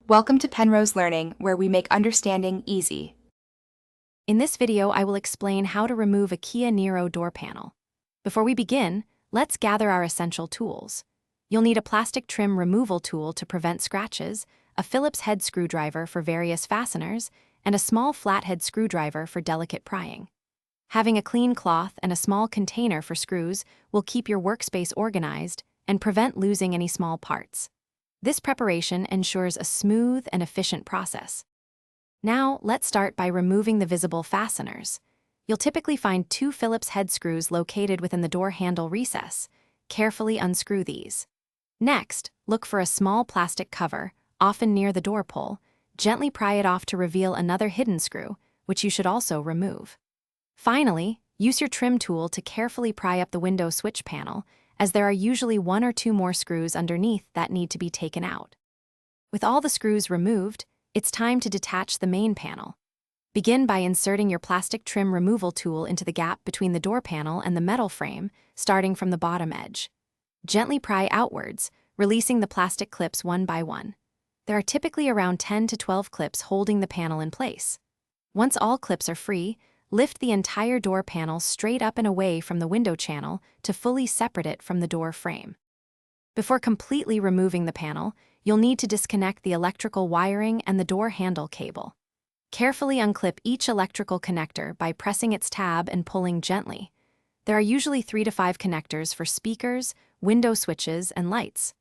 Welcome to Penrose Learning, where we make understanding easy. In this video, I will explain how to remove a Kia Niro door panel. Before we begin, let's gather our essential tools. You'll need a plastic trim removal tool to prevent scratches, a Phillips head screwdriver for various fasteners, and a small flathead screwdriver for delicate prying. Having a clean cloth and a small container for screws will keep your workspace organized and prevent losing any small parts. This preparation ensures a smooth and efficient process. Now, let's start by removing the visible fasteners. You'll typically find two Phillips head screws located within the door handle recess. Carefully unscrew these. Next, look for a small plastic cover, often near the door pull. Gently pry it off to reveal another hidden screw, which you should also remove. Finally, use your trim tool to carefully pry up the window switch panel, as there are usually one or two more screws underneath that need to be taken out. With all the screws removed, it's time to detach the main panel. Begin by inserting your plastic trim removal tool into the gap between the door panel and the metal frame, starting from the bottom edge. Gently pry outwards, releasing the plastic clips one by one. There are typically around 10 to 12 clips holding the panel in place. Once all clips are free, lift the entire door panel straight up and away from the window channel to fully separate it from the door frame. Before completely removing the panel, you'll need to disconnect the electrical wiring and the door handle cable. Carefully unclip each electrical connector by pressing its tab and pulling gently. There are usually 3 to 5 connectors for speakers, window switches, and lights.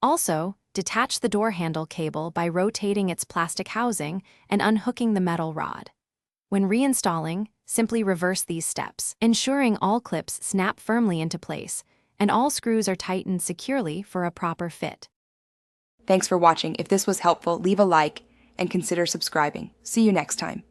Also, detach the door handle cable by rotating its plastic housing and unhooking the metal rod. When reinstalling, simply reverse these steps, ensuring all clips snap firmly into place and all screws are tightened securely for a proper fit. Thanks for watching. If this was helpful, leave a like and consider subscribing. See you next time.